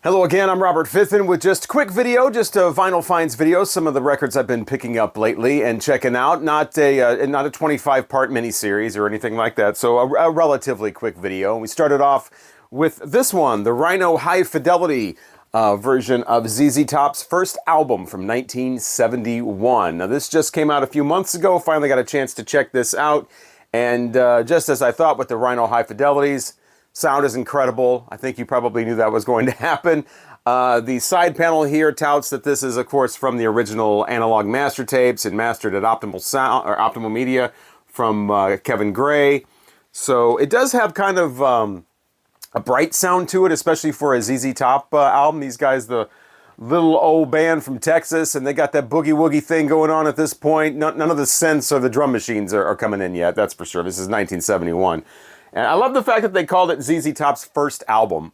Hello again, I'm Robert Fithin with just a quick video, just a vinyl finds video, some of the records I've been picking up lately and checking out, not a 25-part mini-series or anything like that, so a relatively quick video. We started off with this one, the Rhino Hi-Fidelity version of ZZ Top's first album from 1971. Now this just came out a few months ago, finally got a chance to check this out, and just as I thought with the Rhino Hi-Fidelities, sound is incredible. I think you probably knew that was going to happen. The side panel here touts that this is, of course, from the original analog master tapes and mastered at Optimal Sound or Optimal Media from Kevin Gray. So it does have kind of a bright sound to it, especially for a ZZ Top album. These guys, the little old band from Texas, and they got that boogie woogie thing going on at this point. None of the synths or the drum machines are coming in yet, that's for sure. This is 1971. And I love the fact that they called it ZZ Top's first album.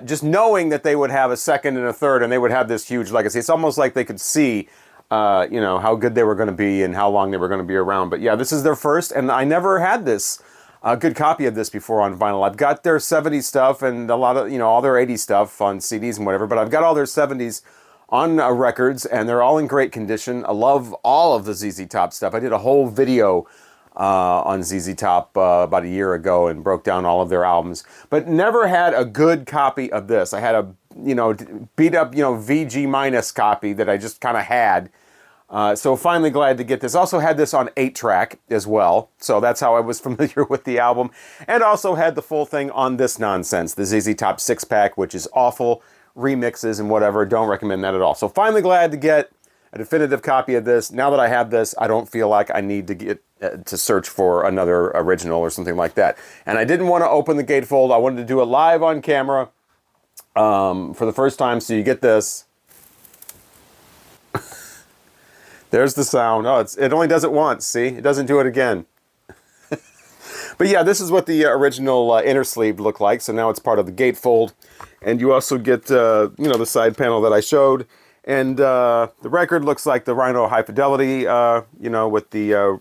Just knowing that they would have a second and a third and they would have this huge legacy. It's almost like they could see, how good they were going to be and how long they were going to be around. But yeah, this is their first, and I never had this, a good copy of this before on vinyl. I've got their 70s stuff and a lot of, all their 80s stuff on CDs and whatever, but I've got all their 70s on records, and they're all in great condition. I love all of the ZZ Top stuff. I did a whole video on ZZ Top about a year ago and broke down all of their albums, but never had a good copy of this. I had a, beat up, VG minus copy that I just kind of had. So finally glad to get this. Also had this on 8-track as well. So that's how I was familiar with the album. And also had the full thing on this nonsense, the ZZ Top 6-pack, which is awful. Remixes and whatever. Don't recommend that at all. So finally glad to get a definitive copy of this. Now that I have this, I don't feel like I need to get to search for another original or something like that. And I didn't want to open the gatefold. I wanted to do it live on camera for the first time, so you get this. There's the sound. Oh, it only does it once, see? It doesn't do it again. But yeah, this is what the original inner sleeve looked like, so now it's part of the gatefold. And you also get, the side panel that I showed. And the record looks like the Rhino Hi-Fidelity, with the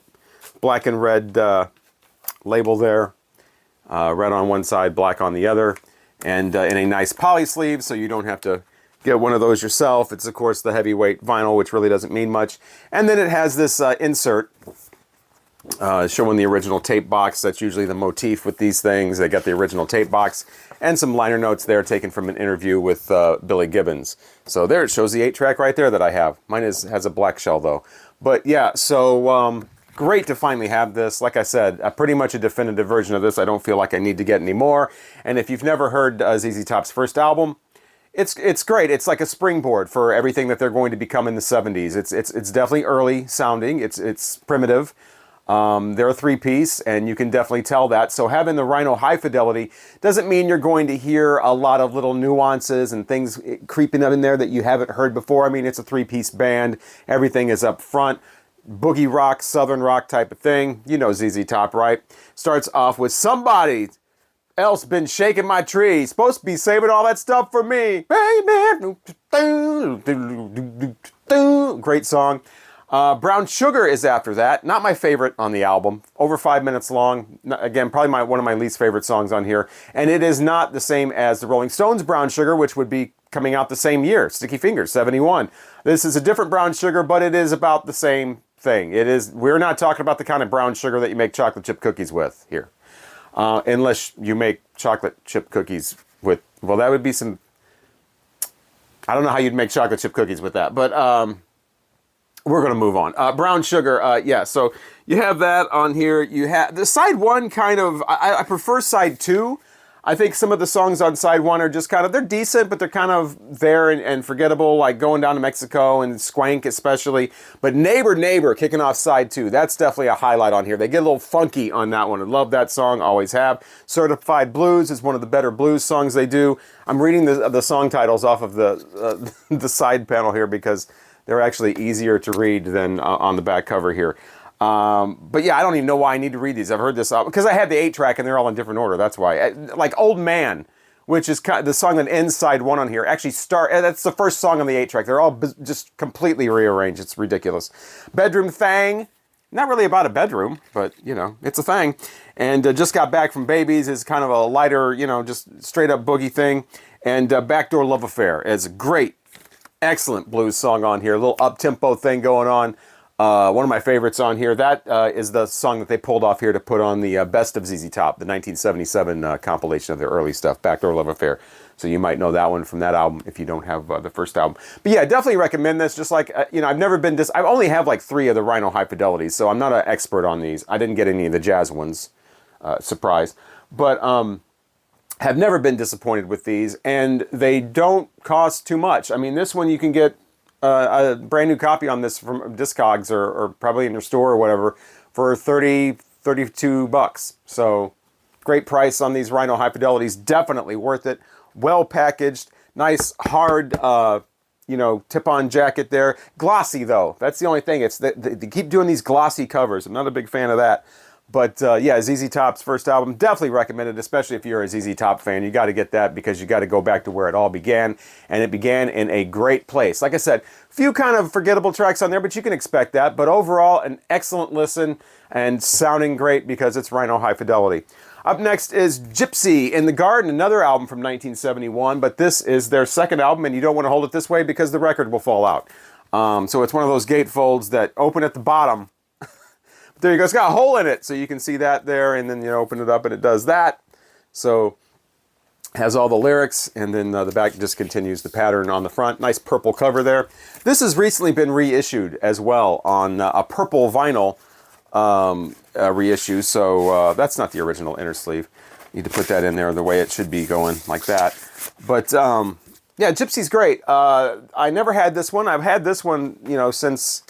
black and red label there. Red on one side, black on the other. And in a nice poly sleeve, so you don't have to get one of those yourself. It's, of course, the heavyweight vinyl, which really doesn't mean much. And then it has this insert showing the original tape box. That's usually the motif with these things. They got the original tape box and some liner notes there taken from an interview with Billy Gibbons. So there it shows the 8-track right there that I have. Mine has a black shell though. But yeah, so great to finally have this. Like I said, pretty much a definitive version of this. I don't feel like I need to get any more. And if you've never heard ZZ Top's first album, it's great. It's like a springboard for everything that they're going to become in the 70s. It's definitely early sounding. It's primitive. They're a 3-piece, and you can definitely tell that. So having the Rhino Hi-Fidelity doesn't mean you're going to hear a lot of little nuances and things creeping up in there that you haven't heard before. I mean, it's a 3-piece band. Everything is up front. Boogie rock, southern rock type of thing. You know ZZ Top, right? Starts off with somebody else been shaking my tree. Supposed to be saving all that stuff for me. Great song. Brown Sugar is after that. Not my favorite on the album. Over 5 minutes long. Again, probably one of my least favorite songs on here. And it is not the same as the Rolling Stones' Brown Sugar, which would be coming out the same year. Sticky Fingers, 71. This is a different brown sugar, but it is about the same thing. We're not talking about the kind of brown sugar that you make chocolate chip cookies with here. Unless you make chocolate chip cookies with, well, that would be some, I don't know how you'd make chocolate chip cookies with that, but we're going to move on. Brown sugar, yeah, so you have that on here. You have the side one kind of, I prefer side two. I think some of the songs on side one are just kind of, they're decent, but they're kind of there and forgettable, like Going Down to Mexico and Swank especially. But Neighbor Neighbor kicking off side two, that's definitely a highlight on here. They get a little funky on that one. I love that song, always have. Certified Blues is one of the better blues songs they do. I'm reading the song titles off of the the side panel here because they're actually easier to read than on the back cover here. But yeah, I don't even know why I need to read these. I've heard this because I had the 8-track and they're all in different order. That's why. Like Old Man, which is the song that ends side one on here, actually that's the first song on the 8-track. They're all just completely rearranged. It's ridiculous. Bedroom Thang, not really about a bedroom, but it's a thing. And Just Got Back from Babies is kind of a lighter, just straight up boogie thing. And Backdoor Love Affair is a great, excellent blues song on here. A little up-tempo thing going on. One of my favorites on here. That is the song that they pulled off here to put on the Best of ZZ Top, the 1977 compilation of their early stuff, Backdoor Love Affair. So you might know that one from that album if you don't have the first album. But yeah, definitely recommend this. Just like, you know, I've never been I only have like 3 of the Rhino Hi-Fidelities, so I'm not an expert on these. I didn't get any of the jazz ones, surprise. But have never been disappointed with these, and they don't cost too much. I mean, this one you can get a brand new copy on this from Discogs or probably in your store or whatever for 32 bucks. So great price on these Rhino Hi-Fidelities. Definitely worth it. Well packaged, nice hard, you know, tip-on jacket there. Glossy though. That's the only thing. It's they keep doing these glossy covers. I'm not a big fan of that. But yeah, ZZ Top's first album, definitely recommended, especially if you're a ZZ Top fan. You got to get that because you got to go back to where it all began. And it began in a great place. Like I said, a few kind of forgettable tracks on there, but you can expect that. But overall, an excellent listen and sounding great because it's Rhino Hi-Fidelity. Up next is Gypsy in the Garden, another album from 1971. But this is their second album, and you don't want to hold it this way because the record will fall out. So it's one of those gatefolds that open at the bottom. There you go. It's got a hole in it, so you can see that there, and then you open it up and it does that. So has all the lyrics, and then the back just continues the pattern on the front. Nice purple cover there. This has recently been reissued as well on a purple vinyl reissue, so that's not the original inner sleeve. Need to put that in there the way it should be going, like that. But yeah, Gypsy's great. I never had this one. I've had this one, you know, since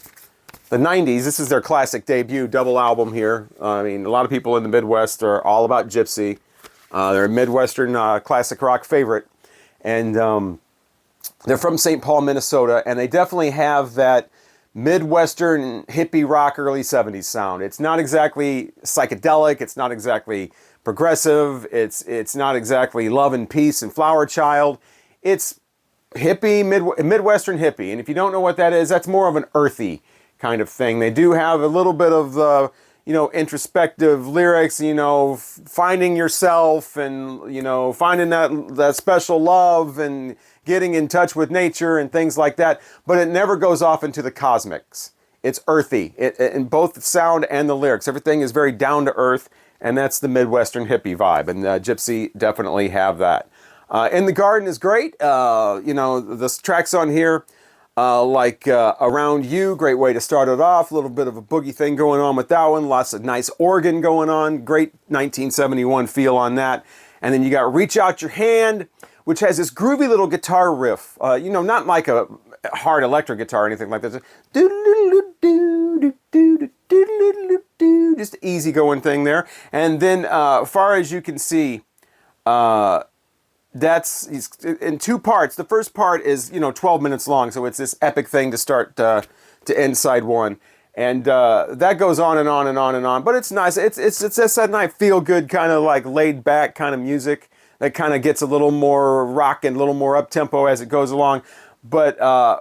the 90s. This is their classic debut double album here. I mean, a lot of people in the Midwest are all about Gypsy. They're a Midwestern classic rock favorite. And they're from St. Paul, Minnesota, and they definitely have that Midwestern hippie rock early 70s sound. It's not exactly psychedelic. It's not exactly progressive. It's not exactly love and peace and flower child. It's hippie, Midwestern hippie. And if you don't know what that is, that's more of an earthy kind of thing. They do have a little bit of you know, introspective lyrics, you know, finding yourself and, you know, finding that special love and getting in touch with nature and things like that. But it never goes off into the cosmics. It's earthy in both the sound and the lyrics. Everything is very down to earth, and that's the Midwestern hippie vibe. And Gypsy definitely have that. In the Garden is great. You know, the tracks on here, like Around You, great way to start it off. A little bit of a boogie thing going on with that one. Lots of nice organ going on. Great 1971 feel on that. And then you got Reach Out Your Hand, which has this groovy little guitar riff. You know, not like a hard electric guitar or anything like that. Just easy going thing there. And then, far as you can see, that's in 2 parts. The first part is, you know, 12 minutes long, so it's this epic thing to start to end side one, and that goes on and on and on and on. But it's nice. It's just that nice feel good kind of like laid back kind of music that kind of gets a little more rock and a little more up tempo as it goes along. But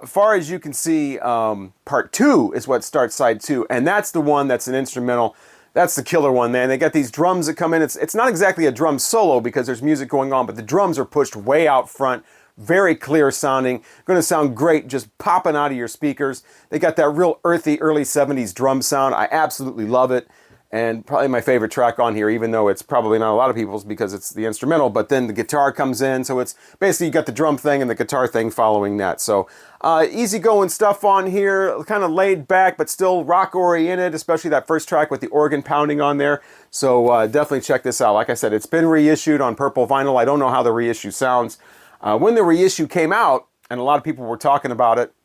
far as you can see, part 2 is what starts side 2, and that's the one that's an instrumental. That's the killer one, man. They got these drums that come in. It's not exactly a drum solo because there's music going on, but the drums are pushed way out front, very clear sounding. Going to sound great just popping out of your speakers. They got that real earthy early 70s drum sound. I absolutely love it. And probably my favorite track on here, even though it's probably not a lot of people's because it's the instrumental, but then the guitar comes in. So it's basically you got the drum thing and the guitar thing following that. So easygoing stuff on here, kind of laid back, but still rock oriented, especially that first track with the organ pounding on there. So definitely check this out. Like I said, it's been reissued on purple vinyl. I don't know how the reissue sounds. When the reissue came out, and a lot of people were talking about it,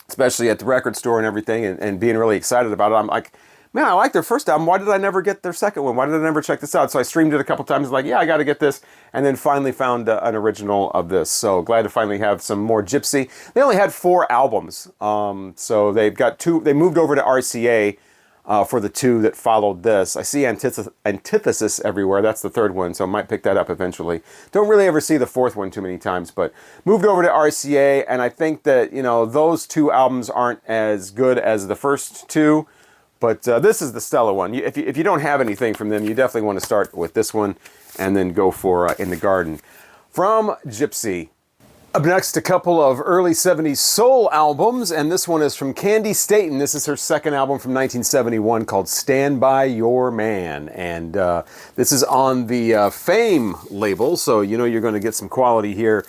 especially at the record store and everything, and being really excited about it, I'm like, man, I like their first album. Why did I never get their second one? Why did I never check this out? So I streamed it a couple times, like, yeah, I got to get this. And then finally found an original of this. So glad to finally have some more Gypsy. They only had 4 albums. So they've got 2. They moved over to RCA for the 2 that followed this. I see Antithesis everywhere. That's the 3rd one, so I might pick that up eventually. Don't really ever see the 4th one too many times, but moved over to RCA. And I think that, you know, those 2 albums aren't as good as the first 2. But this is the stellar one. If you don't have anything from them, you definitely want to start with this one and then go for In the Garden. from Gypsy. Up next, a couple of early 70s soul albums, and this one is from Candi Staton. This is her second album from 1971 called Stand By Your Man, and this is on the Fame label, so you know you're going to get some quality here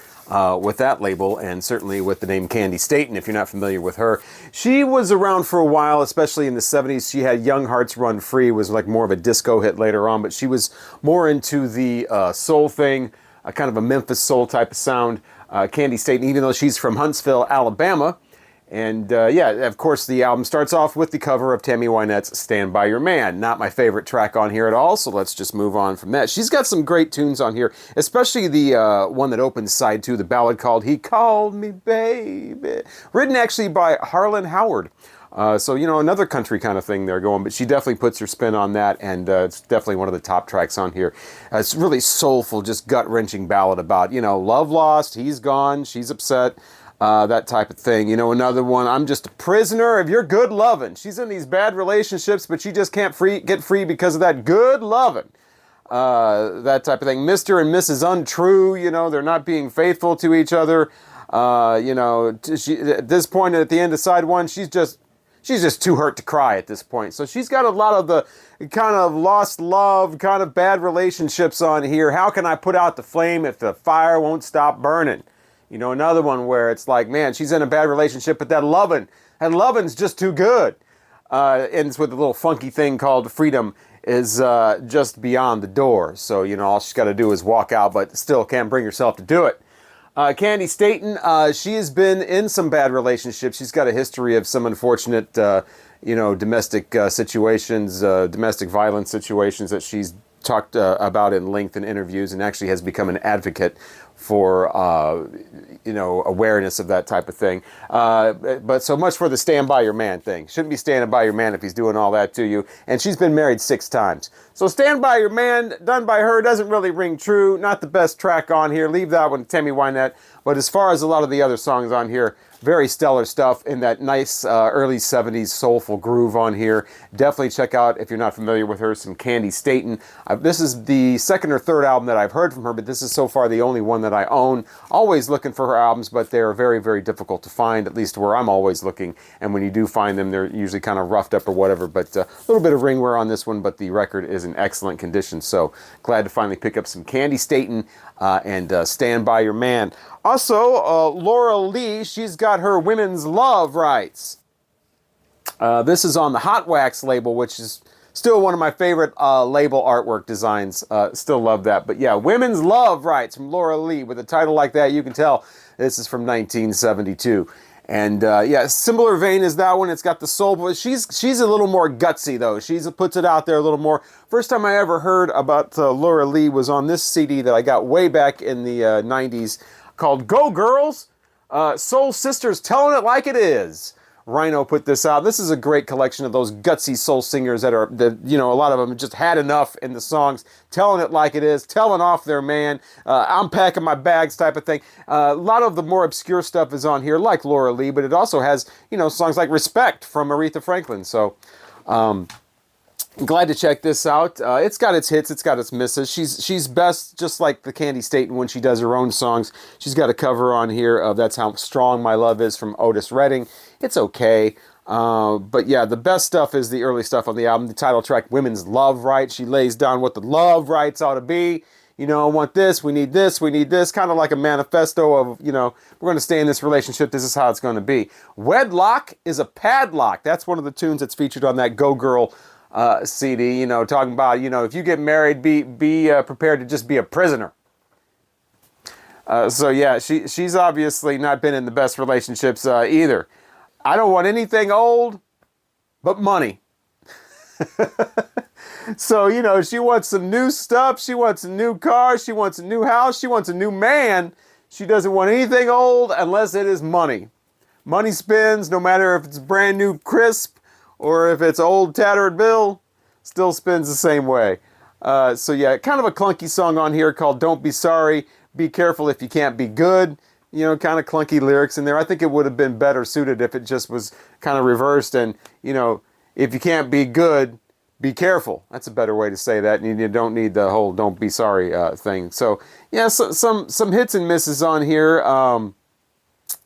with that label, and certainly with the name Candi Staton, if you're not familiar with her. She was around for a while, especially in the 70s. She had Young Hearts Run Free, was like more of a disco hit later on, but she was more into the soul thing, kind of a Memphis soul type of sound. Candi Staton, even though she's from Huntsville, Alabama. And yeah, of course, the album starts off with the cover of Tammy Wynette's Stand By Your Man. Not my favorite track on here at all, so let's just move on from that. She's got some great tunes on here, especially the one that opens side 2, the ballad called He Called Me Baby, written actually by Harlan Howard. So, you know, another country kind of thing there going, but she definitely puts her spin on that, and it's definitely one of the top tracks on here. It's really soulful, just gut-wrenching ballad about, you know, love lost, he's gone, she's upset, that type of thing. You know, another one, I'm just a prisoner of your good lovin'. She's in these bad relationships, but she just can't get free because of that good lovin'. That type of thing. Mr. and Mrs. Untrue, you know, they're not being faithful to each other. You know, at this point, at the end of side 1, she's just too hurt to cry at this point. So she's got a lot of the kind of lost love, kind of bad relationships on here. How can I put out the flame if the fire won't stop burning? You know, another one where it's like, man, she's in a bad relationship, but that lovin's just too good. Ends with a little funky thing called freedom is just beyond the door. So, you know, all she's got to do is walk out, but still can't bring herself to do it. Candi Staton, she has been in some bad relationships. She's got a history of some unfortunate, you know, domestic situations, domestic violence situations that she's talked about in length in interviews, and actually has become an advocate for, you know, awareness of that type of thing. But so much for the stand by your man thing. Shouldn't be standing by your man if he's doing all that to you. And she's been married 6 times. So stand by your man, done by her, doesn't really ring true. Not the best track on here. Leave that one to Tammy Wynette. But as far as a lot of the other songs on here, very stellar stuff in that nice early 70s soulful groove on here. Definitely check out, if you're not familiar with her, some Candi Staton. This is the second or third album that I've heard from her, but this is so far the only one that I own. Always looking for her albums, but they're very, very difficult to find, at least where I'm always looking. And when you do find them, they're usually kind of roughed up or whatever. But a little bit of ring wear on this one, but the record is in excellent condition. So glad to finally pick up some Candi Staton and Stand By Your Man. Also, Laura Lee, she's got her Women's Love rights. This is on the Hot Wax label, which is still one of my favorite label artwork designs. Still love that. But yeah, Women's Love rights from Laura Lee. With a title like that, you can tell this is from 1972. And yeah, similar vein as that one. It's got the soul, but she's a little more gutsy though. She puts it out there a little more. First time I ever heard about Laura Lee was on this CD that I got way back in the 90s called Go Girls, Soul Sisters Telling It Like It Is. Rhino put this out. This is a great collection of those gutsy soul singers that you know, a lot of them just had enough in the songs, telling it like it is, telling off their man, I'm packing my bags type of thing. A lot of the more obscure stuff is on here, like Laura Lee, but it also has, you know, songs like Respect from Aretha Franklin. So, glad to check this out. It's got its hits, it's got its misses. She's best just like the Candi Staton when she does her own songs. She's got a cover on here of That's How Strong My Love Is from Otis Redding. It's okay. But yeah, the best stuff is the early stuff on the album. The title track, Women's Love Rights. She lays down what the love rights ought to be. You know, I want this, we need this, we need this. Kind of like a manifesto of, you know, we're going to stay in this relationship. This is how it's going to be. Wedlock is a padlock. That's one of the tunes that's featured on that Go Girl CD, you know, talking about, you know, if you get married, be prepared to just be a prisoner. So yeah, she's obviously not been in the best relationships either. I don't want anything old but money. So, you know, she wants some new stuff, she wants a new car, she wants a new house, she wants a new man. She doesn't want anything old unless it is money. Money spins, no matter if it's brand new crisp or if it's old tattered bill, still spins the same way. So yeah, kind of a clunky song on here called Don't Be Sorry, Be Careful If You Can't Be Good. You know, kind of clunky lyrics in there. I think it would have been better suited if it just was kind of reversed and, you know, if you can't be good, be careful. That's a better way to say that. And you don't need the whole "don't be sorry" thing. So yeah, some hits and misses on here.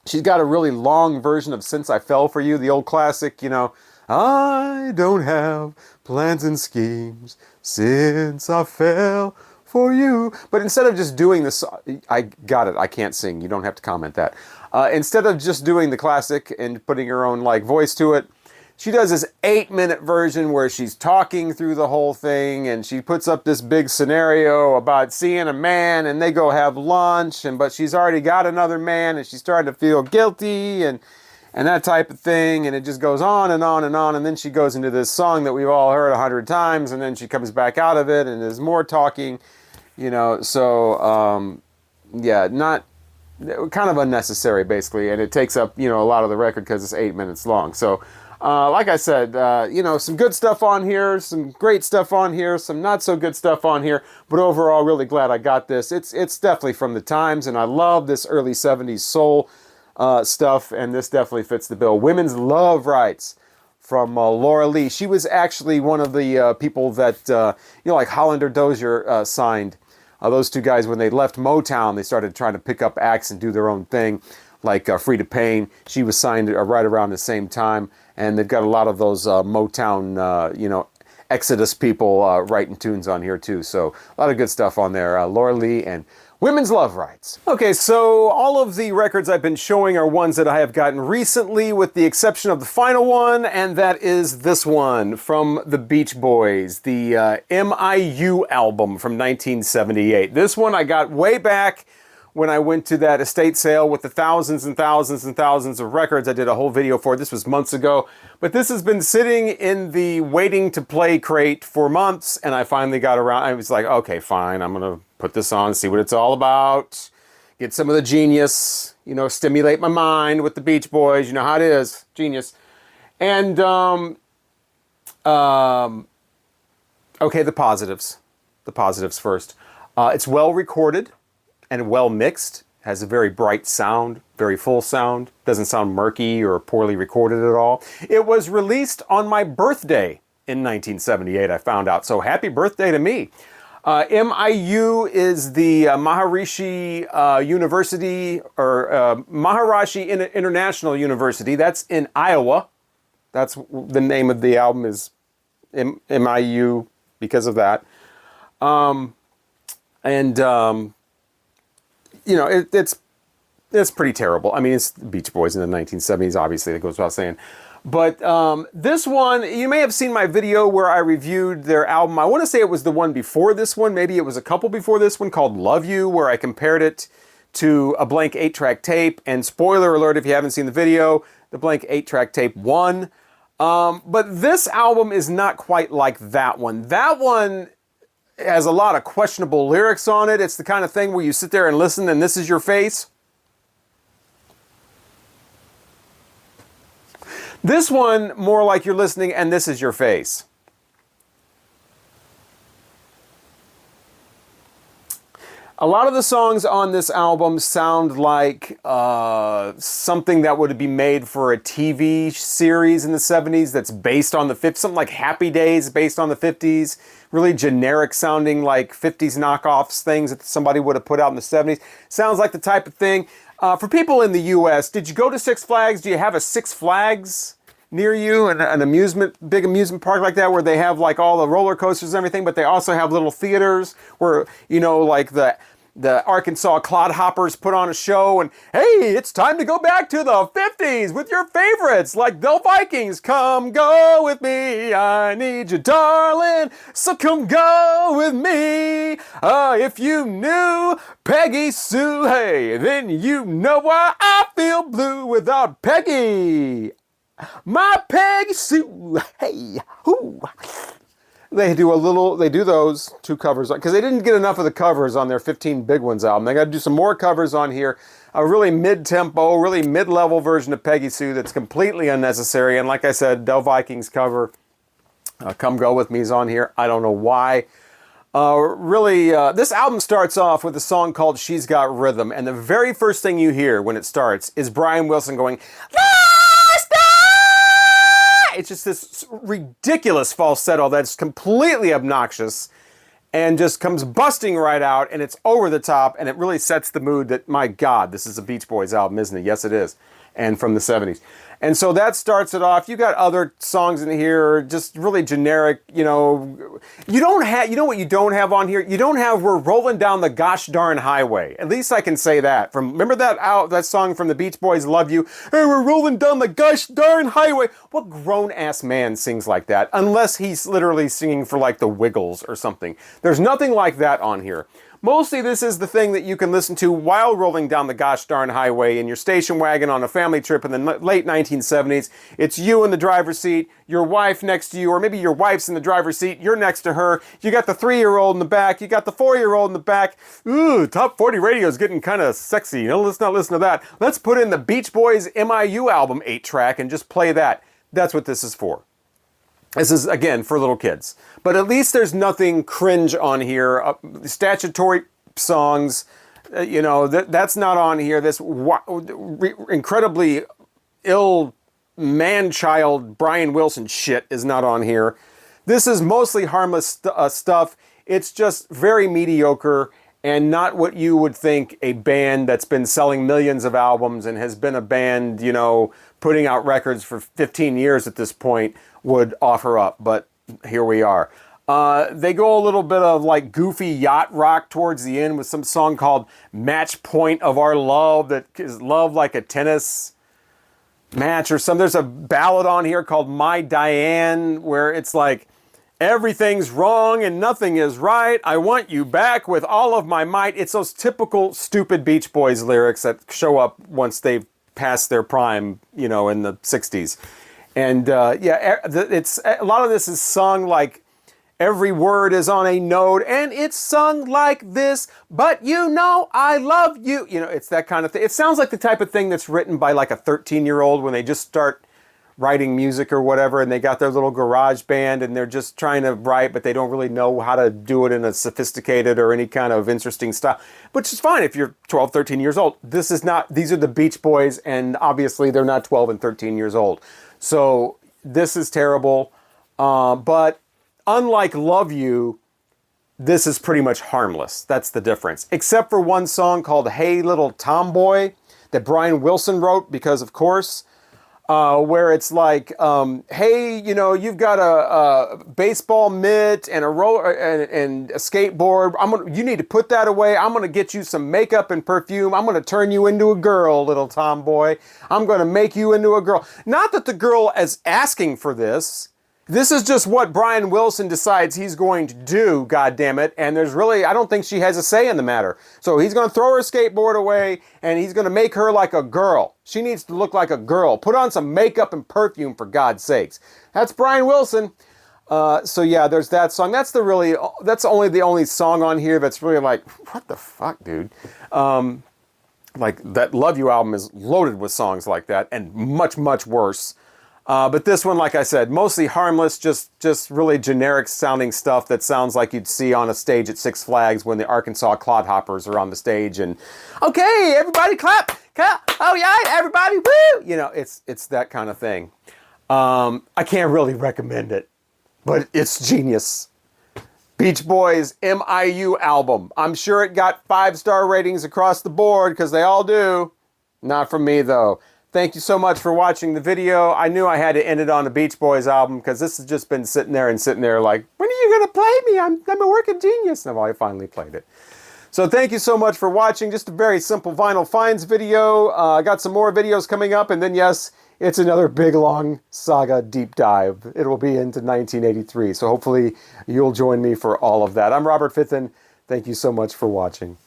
She's got a really long version of "Since I Fell for You," the old classic. You know, I don't have plans and schemes since I fell for you. But instead of just doing this, I got it. I can't sing. You don't have to comment that. Instead of just doing the classic and putting her own like voice to it, she does this 8-minute version where she's talking through the whole thing, and she puts up this big scenario about seeing a man, and they go have lunch, but she's already got another man, and she's starting to feel guilty, and that type of thing, and it just goes on and on and on, and then she goes into this song that we've all heard 100 times, and then she comes back out of it, and there's more talking, you know, so, yeah, not, kind of unnecessary, basically, and it takes up, you know, a lot of the record because it's 8 minutes long, so... like I said, you know, some good stuff on here, some great stuff on here, some not so good stuff on here, but overall, really glad I got this. It's definitely from the times, and I love this early 70s soul stuff, and this definitely fits the bill. Women's Love Rights from Laura Lee. She was actually one of the people that, you know, like Hollander Dozier signed. Those two guys, when they left Motown, they started trying to pick up acts and do their own thing, like Frida Payne. She was signed right around the same time. And they've got a lot of those Motown, you know, Exodus people writing tunes on here too. So a lot of good stuff on there. Laura Lee and Women's Love Rights. Okay, so all of the records I've been showing are ones that I have gotten recently, with the exception of the final one, and that is this one from the Beach Boys, the MIU album from 1978. This one I got way back when I went to that estate sale with the thousands and thousands and thousands of records. I did a whole video for it. This was months ago. But this has been sitting in the waiting to play crate for months, and I finally got around. I was like, okay, fine. I'm going to put this on, see what it's all about. Get some of the genius, you know, stimulate my mind with the Beach Boys. You know how it is. Genius. And, okay, the positives. The positives first. It's well recorded and well mixed, has a very bright sound, very full sound, doesn't sound murky or poorly recorded at all. It was released on my birthday in 1978, I found out, so happy birthday to me. MIU is the Maharishi University, or Maharishi International University. That's in Iowa. That's the name of the album, is MIU because of that. You know, it's pretty terrible. I mean, it's the Beach Boys in the 1970s, obviously, that goes without saying. But this one, you may have seen my video where I reviewed their album. I want to say it was the one before this one. Maybe it was a couple before this one, called Love You, where I compared it to a blank 8-track tape. And spoiler alert, if you haven't seen the video, the blank 8-track tape won. But this album is not quite like that one. That one has a lot of questionable lyrics on it. It's the kind of thing where you sit there and listen and this is your face. This one, more like you're listening and this is your face. A lot of the songs on this album sound like something that would be made for a TV series in the 70s that's based on the 50s, something like Happy Days based on the 50s, really generic sounding like 50s knockoffs, things that somebody would have put out in the 70s. Sounds like the type of thing. For people in the US, did you go to Six Flags? Do you have a Six Flags near you, an big amusement park like that, where they have like all the roller coasters and everything, but they also have little theaters where, you know, like the Arkansas Clodhoppers put on a show, and hey, it's time to go back to the 50s with your favorites, like the Vikings. Come go with me, I need you, darling, so come go with me. If you knew Peggy Sue, hey, then you know why I feel blue without Peggy. My Peggy Sue, hey, whoo. They do those two covers, because they didn't get enough of the covers on their 15 Big Ones album. They got to do some more covers on here. A really mid-tempo, really mid-level version of Peggy Sue that's completely unnecessary. And like I said, Del Vikings cover, Come Go With Me, is on here. I don't know why. This album starts off with a song called She's Got Rhythm. And the very first thing you hear when it starts is Brian Wilson going, It's just this ridiculous falsetto that's completely obnoxious and just comes busting right out, and it's over the top, and it really sets the mood that, my God, this is a Beach Boys album, isn't it? Yes, it is. And from the 70s. And so that starts it off. You got other songs in here, just really generic, you know. You don't have, you know what you don't have on here? You don't have We're Rolling Down the Gosh Darn Highway. At least I can say that. Remember that song from the Beach Boys, Love You? Hey, we're rolling down the gosh darn highway. What grown-ass man sings like that? Unless he's literally singing for like the Wiggles or something. There's nothing like that on here. Mostly this is the thing that you can listen to while rolling down the gosh darn highway in your station wagon on a family trip in the late 1970s. It's you in the driver's seat, your wife next to you, or maybe your wife's in the driver's seat, you're next to her, you got the 3-year-old in the back, you got the 4-year-old in the back. Ooh, Top 40 radio is getting kind of sexy. You know, let's not listen to that. Let's put in the Beach Boys MIU album 8-track and just play that. That's what this is for. This is, again, for little kids. But at least there's nothing cringe on here. Statutory songs, you know, that's not on here. This incredibly ill man-child Brian Wilson shit is not on here. This is mostly harmless stuff. It's just very mediocre and not what you would think a band that's been selling millions of albums and has been a band, you know, putting out records for 15 years at this point would offer up, but here we are. They go a little bit of like goofy yacht rock towards the end with some song called Match Point of Our Love, that is love like a tennis match or something. There's a ballad on here called My Diane where it's like, everything's wrong and nothing is right. I want you back with all of my might. It's those typical stupid Beach Boys lyrics that show up once they've passed their prime, you know, in the 60s. And yeah, it's a lot of this is sung like every word is on a note, and it's sung like this, but you know I love you. You know, it's that kind of thing. It sounds like the type of thing that's written by like a 13-year-old when they just start writing music or whatever, and they got their little garage band and they're just trying to write, but they don't really know how to do it in a sophisticated or any kind of interesting style, which is fine if you're 12, 13 years old. This is not, these are the Beach Boys, and obviously they're not 12 and 13 years old. So this is terrible, but unlike Love You, this is pretty much harmless. That's the difference. Except for one song called Hey Little Tomboy that Brian Wilson wrote, because of course, where it's like, hey, you know, you've got a baseball mitt and a roller and a skateboard. You need to put that away. I'm gonna get you some makeup and perfume. I'm gonna turn you into a girl, little tomboy. I'm gonna make you into a girl. Not that the girl is asking for this. This is just what Brian Wilson decides he's going to do, goddammit, and there's really, I don't think she has a say in the matter. So he's going to throw her skateboard away, and he's going to make her like a girl. She needs to look like a girl. Put on some makeup and perfume, for God's sakes. That's Brian Wilson. So yeah, there's that song. That's only the only song on here that's really like, what the fuck, dude? Like, that Love You album is loaded with songs like that, and much, much worse. But this one, like I said, mostly harmless, just really generic sounding stuff that sounds like you'd see on a stage at Six Flags when the Arkansas Clodhoppers are on the stage and, okay, everybody clap, oh yeah, everybody, woo! You know, it's that kind of thing. I can't really recommend it, but it's genius. Beach Boys MIU album. I'm sure it got 5-star ratings across the board, because they all do. Not from me, though. Thank you so much for watching the video. I knew I had to end it on a Beach Boys album because this has just been sitting there like, when are you going to play me? I'm a working genius. And I finally played it. So thank you so much for watching. Just a very simple vinyl finds video. I got some more videos coming up. And then, yes, it's another big, long saga deep dive. It will be into 1983. So hopefully you'll join me for all of that. I'm Robert Fitton. Thank you so much for watching.